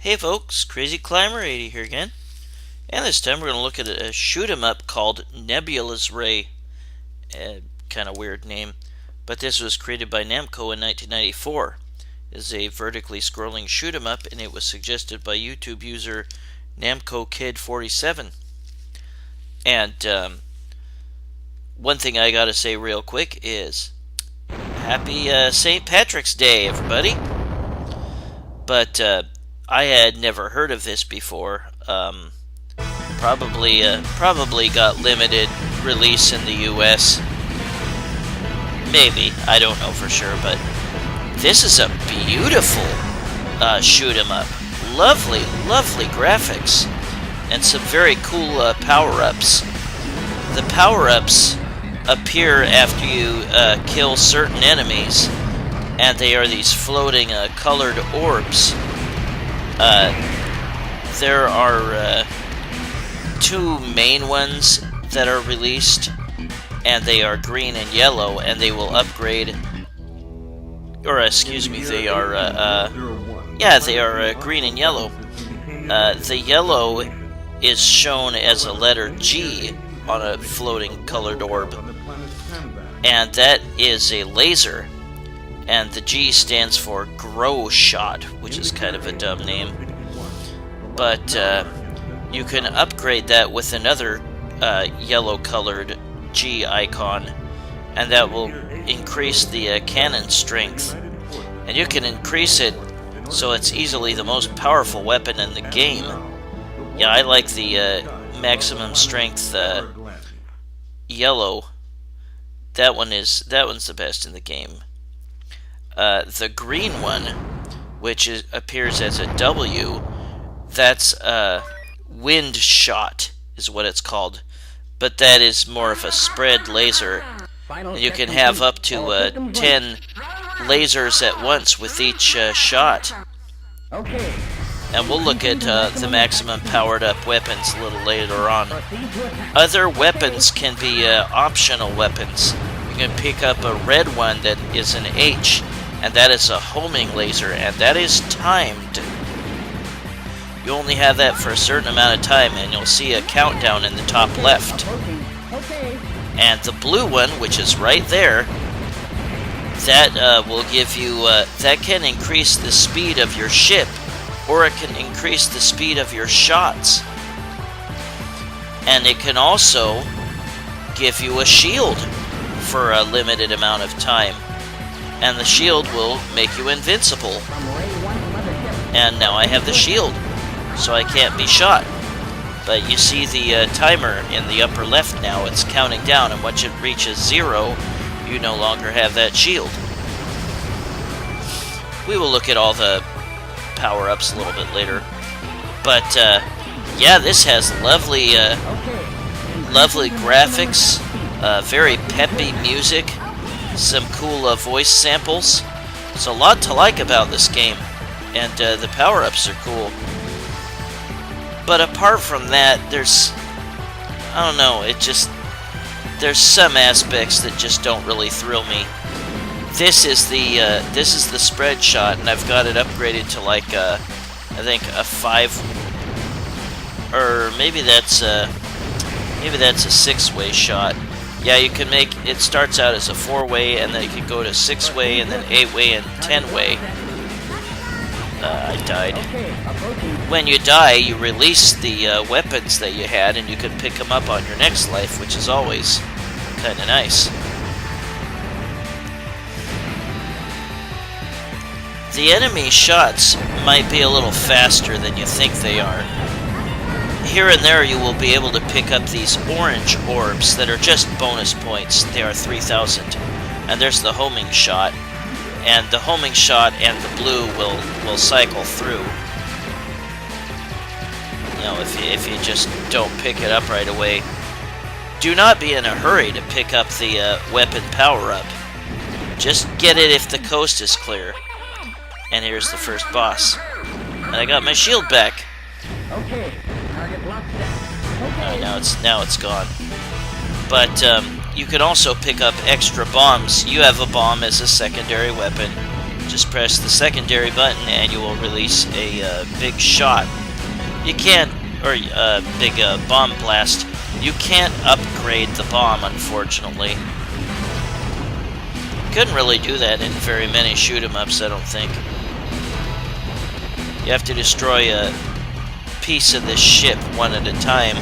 Hey folks, Crazy Climber 80 here again, and this time we're going to look at a shoot 'em up called Nebulas Ray. Kind of weird name, but this was created by Namco in 1994. It is a vertically scrolling shoot 'em up, and it was suggested by YouTube user Namco Kid 47. And one thing I gotta say real quick is happy St. Patrick's Day, everybody. But I had never heard of this before. Probably got limited release in the U.S. Maybe, I don't know for sure, but this is a beautiful shoot 'em up. Lovely, lovely graphics, and some very cool power-ups. The power-ups appear after you kill certain enemies, and they are these floating colored orbs. There are two main ones that are released, and they are green and yellow, and they will upgrade, or excuse me, they are green and yellow. The yellow is shown as a letter G on a floating colored orb, and that is a laser, and the G stands for grow shot, which is kind of a dumb name, but you can upgrade that with another yellow colored G icon, and that will increase the cannon strength, and you can increase it so it's easily the most powerful weapon in the game. Yeah, I like the maximum strength yellow. That one's the best in the game. The green one, which appears as a W, that's wind shot is what it's called, but that is more of a spread laser. You can have up to 10 lasers at once with each shot. And we'll look at the maximum powered up weapons a little later on. Other weapons can be optional weapons. You can pick up a red one that is an H, and that is a homing laser, and that is timed. You only have that for a certain amount of time, and you'll see a countdown in the top left. And the blue one, which is right there, that will give you, that can increase the speed of your ship, or it can increase the speed of your shots. And it can also give you a shield for a limited amount of time, and the shield will make you invincible. And now I have the shield, so I can't be shot. But you see the timer in the upper left now, it's counting down, and once it reaches 0, you no longer have that shield. We will look at all the power-ups a little bit later. But yeah, this has lovely graphics, very peppy music, some cool voice samples. There's a lot to like about this game, and the power-ups are cool. But apart from that, I don't know, there's some aspects that just don't really thrill me. This is the spread shot, and I've got it upgraded to like I think a 5, or maybe that's a 6-way shot. Yeah, you can make it. Starts out as a 4-way, and then it can go to 6-way, and then 8-way, and 10-way. I died. When you die, you release the weapons that you had, and you can pick them up on your next life, which is always kind of nice. The enemy shots might be a little faster than you think they are. Here and there you will be able to pick up these orange orbs that are just bonus points. They are 3,000. And there's the homing shot. And the homing shot and the blue will cycle through. You know, if you just don't pick it up right away. Do not be in a hurry to pick up the weapon power-up. Just get it if the coast is clear. And here's the first boss. And I got my shield back. Okay. Target locked down. Now it's gone. But you can also pick up extra bombs. You have a bomb as a secondary weapon. Just press the secondary button and you will release a big shot. You can't, or a big bomb blast. You can't upgrade the bomb, unfortunately. Couldn't really do that in very many shoot-'em-ups, I don't think. You have to destroy a piece of this ship one at a time,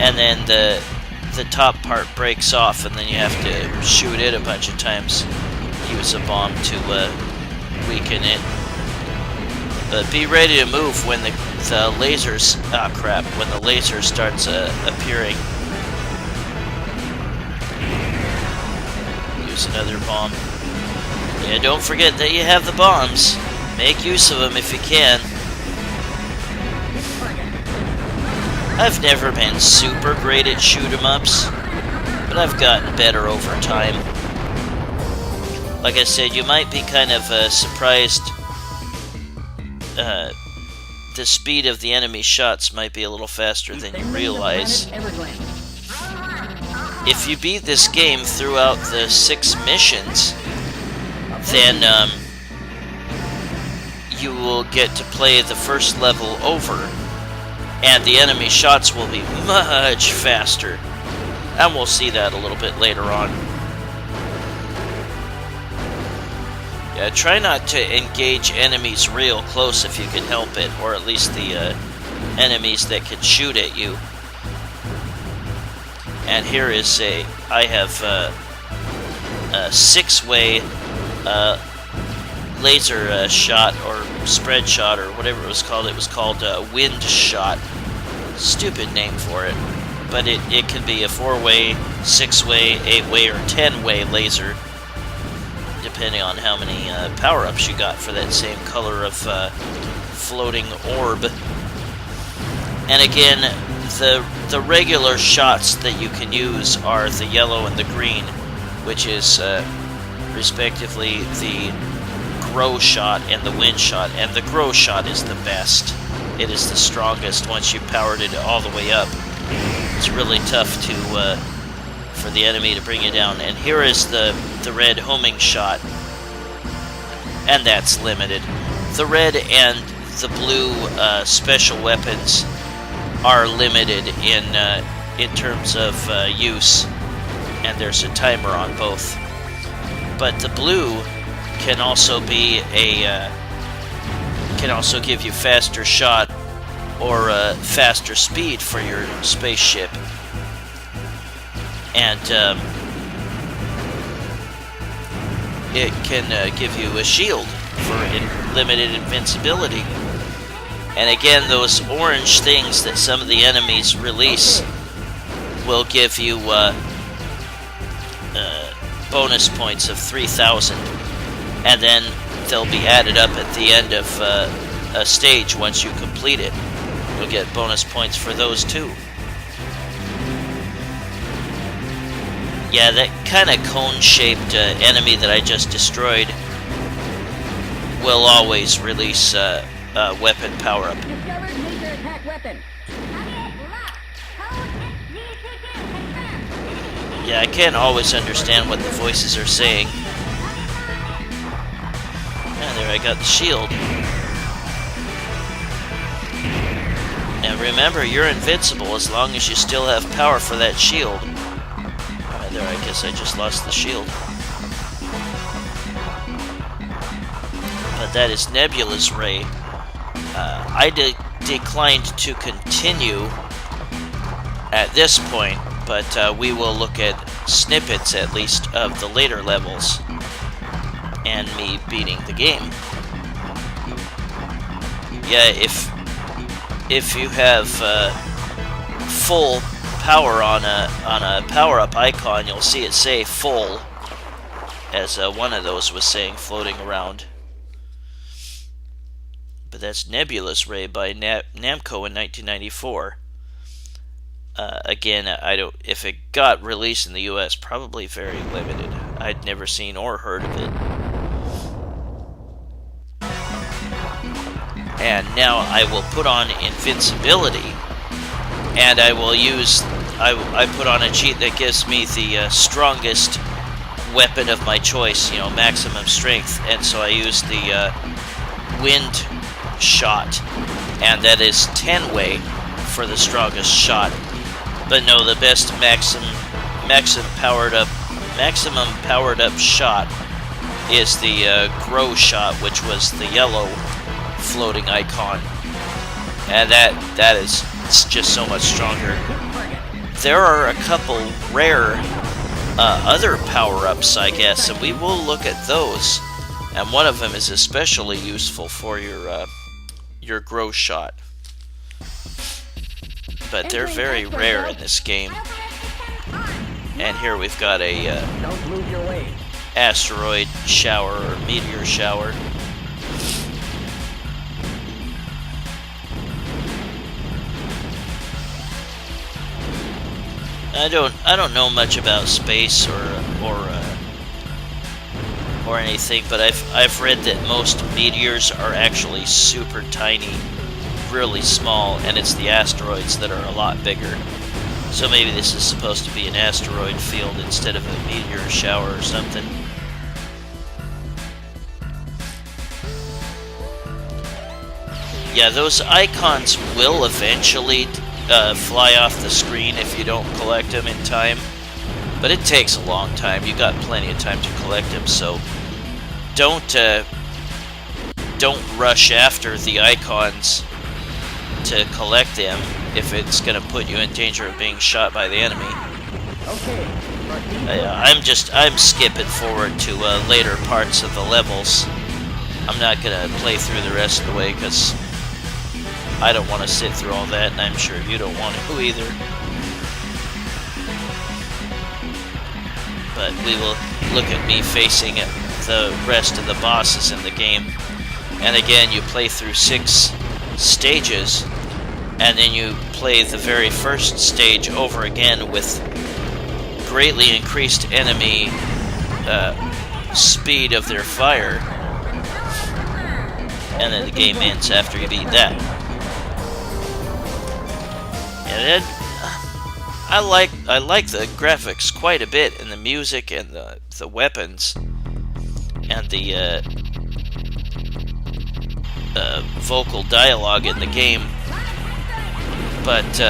and then the top part breaks off, and then you have to shoot it a bunch of times. Use a bomb to weaken it. But be ready to move when the lasers... Ah, crap. When the laser starts appearing. Use another bomb. Yeah, don't forget that you have the bombs. Make use of them if you can. I've never been super great at shoot-'em-ups, but I've gotten better over time. Like I said, you might be kind of surprised. The speed of the enemy shots might be a little faster than you realize. If you beat this game throughout the 6 missions, then you will get to play the first level over, and the enemy shots will be much faster. And we'll see that a little bit later on. Yeah, try not to engage enemies real close if you can help it, or at least the enemies that can shoot at you. And here is I have a 6-way laser shot, or spread shot, or whatever it was called. It was called wind shot. Stupid name for it. But it can be a 4-way, 6-way, 8-way, or 10-way laser, depending on how many power-ups you got for that same color of floating orb. And again, the regular shots that you can use are the yellow and the green, which is respectively the grow shot and the wind shot. And the grow shot is the best. It is the strongest once you've powered it all the way up. It's really tough to for the enemy to bring you down. And here is the red homing shot, and that's limited. The red and the blue special weapons are limited in terms of use, and there's a timer on both. But the blue can also be can also give you faster shot or faster speed for your spaceship. And it can give you a shield for limited invincibility. And again, those orange things that some of the enemies release will give you bonus points of 3,000. And then they'll be added up at the end of a stage once you complete it. You'll get bonus points for those too. Yeah, that kind of cone-shaped enemy that I just destroyed will always release weapon power-up. Discovered laser attack weapon. Yeah, I can't always understand what the voices are saying. And there I got the shield. And remember, you're invincible as long as you still have power for that shield. There, I guess I just lost the shield. But that is Nebulas Ray. I declined to continue at this point, but we will look at snippets, at least, of the later levels and me beating the game. Yeah, if you have full power on a power-up icon, you'll see it say full, as one of those was saying floating around. But that's Nebulas Ray by Namco in 1994. Again, I don't. If it got released in the U.S., probably very limited. I'd never seen or heard of it. And now I will put on invincibility, and I will use. I put on a cheat that gives me the strongest weapon of my choice, you know, maximum strength, and so I used the wind shot, and that is 10-way for the strongest shot. But no, the best maximum powered up shot is the grow shot, which was the yellow floating icon, and that is just so much stronger. There are a couple rare other power-ups, I guess, and we will look at those. And one of them is especially useful for your grow shot. But they're very rare in this game. And here we've got a Don't lose your way. asteroid shower or meteor shower. I don't know much about space or anything, but I've read that most meteors are actually super tiny, really small, and it's the asteroids that are a lot bigger. So maybe this is supposed to be an asteroid field instead of a meteor shower or something. Yeah, those icons will eventually fly off the screen if you don't collect them in time, but it takes a long time. You got plenty of time to collect them, so don't rush after the icons to collect them if it's going to put you in danger of being shot by the enemy. Okay. I'm skipping forward to later parts of the levels. I'm not going to play through the rest of the way because I don't want to sit through all that, and I'm sure you don't want to either. But we will look at me facing the rest of the bosses in the game. And again, you play through 6 stages, and then you play the very first stage over again with greatly increased enemy speed of their fire. And then the game ends after you beat that. And then I like the graphics quite a bit, and the music and the weapons and the vocal dialogue in the game, but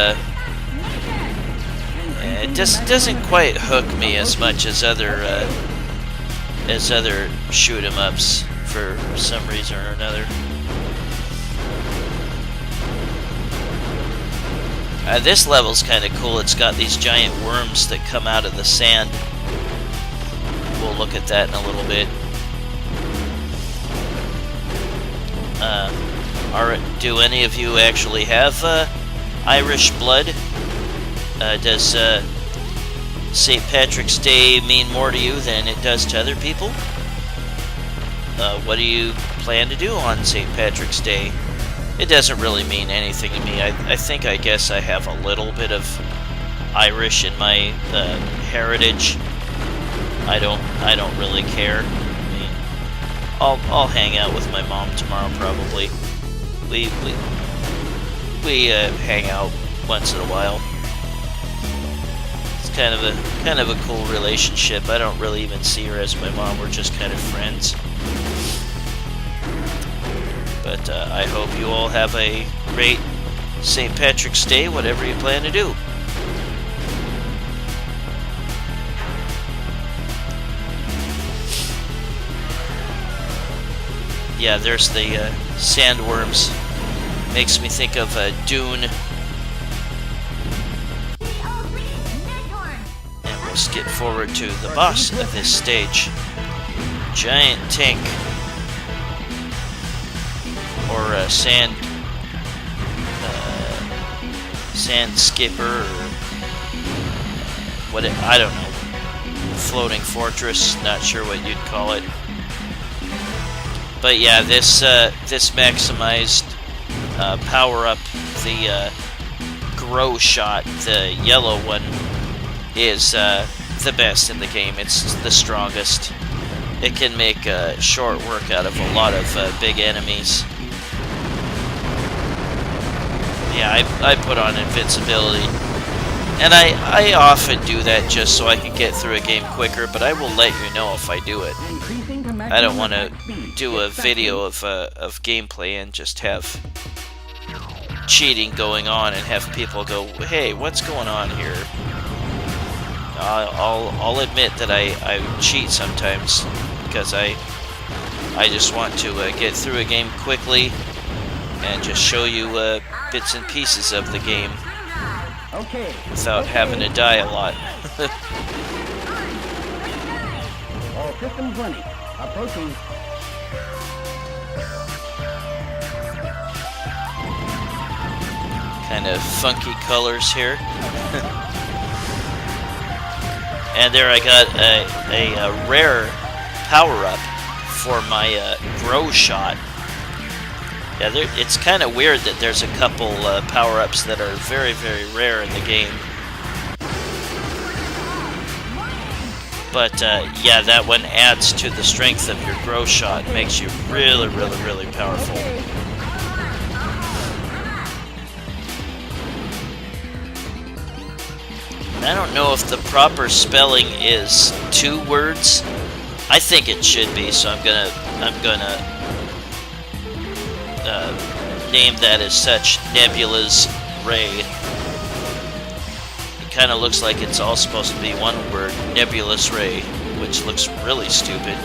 it just doesn't quite hook me as much as other shoot 'em ups for some reason or another. This level's kind of cool. It's got these giant worms that come out of the sand. We'll look at that in a little bit. Do any of you actually have Irish blood? Does St. Patrick's Day mean more to you than it does to other people? What do you plan to do on St. Patrick's Day? It doesn't really mean anything to me. I guess I have a little bit of Irish in my heritage. I don't really care. I mean, I'll hang out with my mom tomorrow probably. We hang out once in a while. It's kind of a cool relationship. I don't really even see her as my mom. We're just kind of friends. But I hope you all have a great St. Patrick's Day, whatever you plan to do. Yeah, there's the sandworms. Makes me think of Dune. And we'll skip forward to the boss of this stage. Giant tank. Or a sand skipper, or I don't know. Floating fortress, not sure what you'd call it. But yeah, this maximized power up, the grow shot, the yellow one, is the best in the game. It's the strongest. It can make short work out of a lot of big enemies. Yeah, I put on invincibility And I often do that just so I can get through a game quicker, but I will let you know if I do it. I don't want to do a video of gameplay and just have cheating going on and have people go, hey, what's going on here? I'll admit that I cheat sometimes because I just want to get through a game quickly and just show you bits and pieces of the game without having to die a lot. All systems running. Approaching. Kind of funky colors here. And there I got a rare power-up for my grow shot. Yeah, it's kind of weird that there's a couple power-ups that are very, very rare in the game. But yeah, that one adds to the strength of your grow shot. Makes you really, really, really powerful. I don't know if the proper spelling is 2 words. I think it should be, so I'm gonna name that as such. Nebulas Ray. It kind of looks like it's all supposed to be 1 word, Nebulas Ray, which looks really stupid.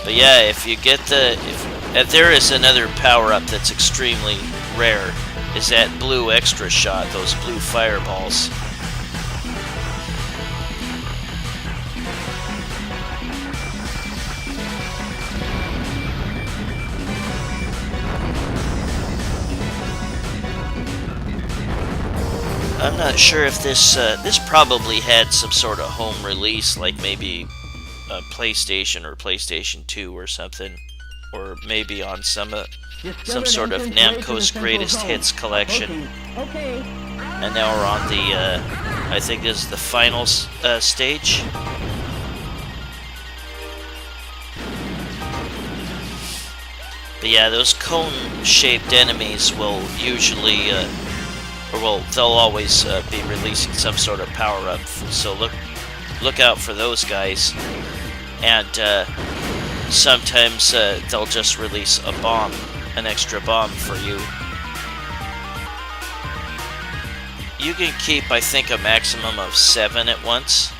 But yeah, if you get if there is another power-up that's extremely rare, is that blue extra shot, those blue fireballs. I'm not sure if this probably had some sort of home release, like maybe a PlayStation or PlayStation 2 or something, or maybe on some sort of Namco's Greatest Hits collection. And now we're on the, I think this is the final stage. But yeah, those cone-shaped enemies will usually, they'll always be releasing some sort of power-up. So look out for those guys. And sometimes they'll just release a bomb. An extra bomb for you. You can keep, I think, a maximum of 7 at once.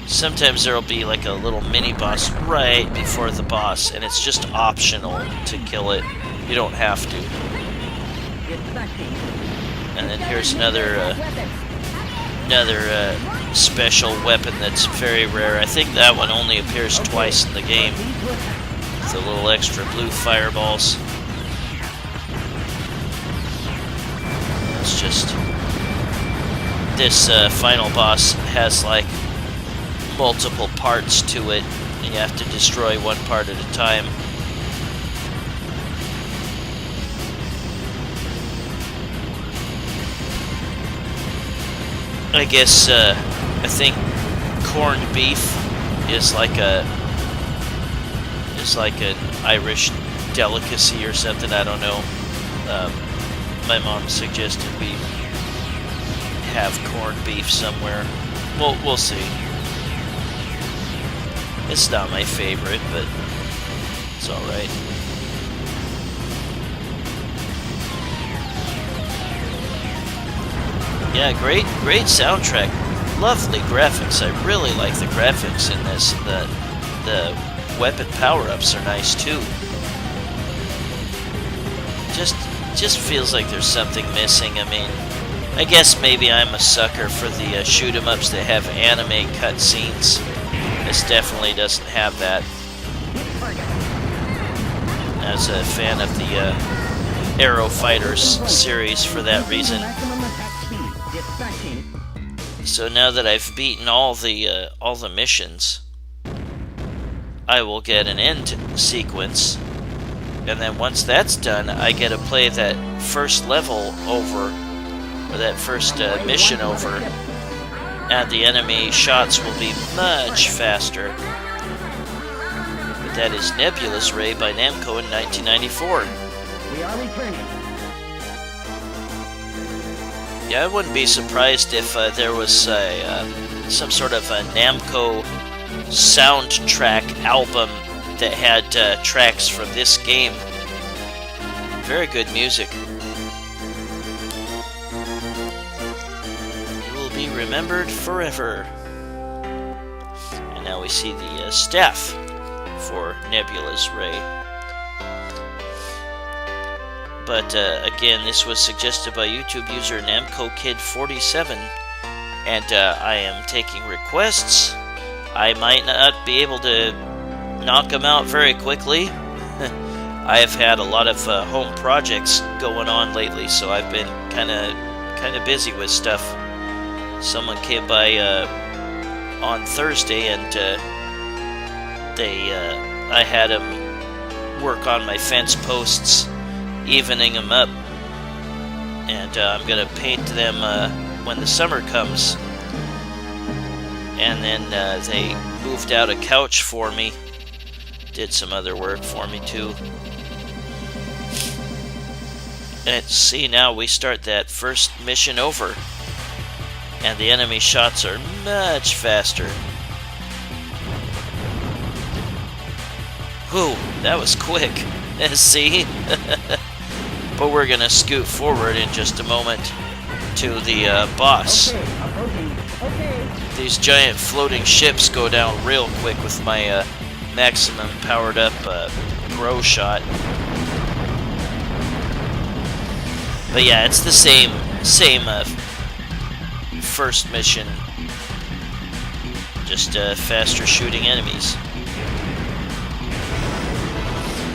Sometimes there'll be like a little mini boss right before the boss, and it's just optional to kill it. You don't have to. And then here's another special weapon that's very rare. I think that one only appears twice in the game. The little extra blue fireballs. It's just this final boss has like multiple parts to it, and you have to destroy one part at a time. I guess I think corned beef is like an Irish delicacy or something. I don't know. My mom suggested we have corned beef somewhere. We'll see. It's not my favorite, but it's all right. Yeah, great soundtrack. Lovely graphics. I really like the graphics in this. The weapon power-ups are nice too. Just feels like there's something missing. I mean, I guess maybe I'm a sucker for the shoot 'em ups that have anime cutscenes. This definitely doesn't have that. As a fan of the Aero Fighters series for that reason. So now that I've beaten all the missions, I will get an end sequence, and then once that's done, I get to play that first level over, or that first mission over, and the enemy shots will be much faster. But that is Nebulas Ray by Namco in 1994. We are returning. Yeah, I wouldn't be surprised if there was some sort of a Namco soundtrack album that had tracks from this game. Very good music. You will be remembered forever. And now we see the staff for Nebulas Ray. But again, this was suggested by YouTube user NamcoKid47, and I am taking requests. I might not be able to knock them out very quickly. I have had a lot of home projects going on lately, so I've been kind of busy with stuff. Someone came by on Thursday, and I had them work on my fence posts, evening them up, and I'm gonna paint them when the summer comes. And then they moved out a couch for me, did some other work for me too. And see, now we start that first mission over, and the enemy shots are much faster. Whew, that was quick. See? But we're gonna scoot forward in just a moment to the boss. Okay. These giant floating ships go down real quick with my maximum powered up bro shot. But yeah, it's the same first mission, just faster shooting enemies.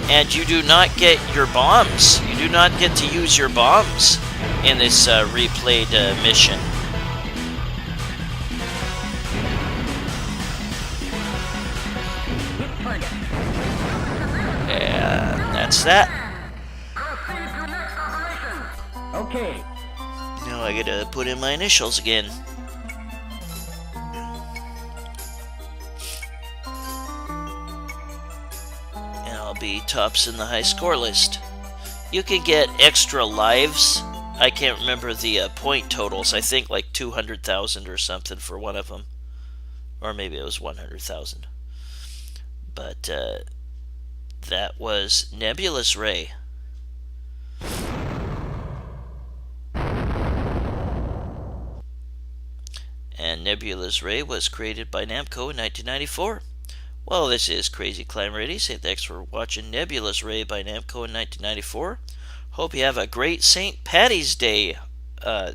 And you do not get your bombs. You do not get to use your bombs in this replayed mission. And that's that. Okay. Now I gotta put in my initials again. And I'll be tops in the high score list. You can get extra lives. I can't remember the point totals. I think like 200,000 or something for one of them. Or maybe it was 100,000. But that was Nebulas Ray. And Nebulas Ray was created by Namco in 1994. Well, this is Crazy Climb Ready, saying thanks for watching Nebulas Ray by Namco in 1994. Hope you have a great St. Paddy's Day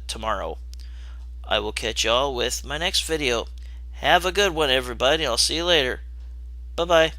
tomorrow. I will catch y'all with my next video. Have a good one, everybody. I'll see you later. Bye-bye.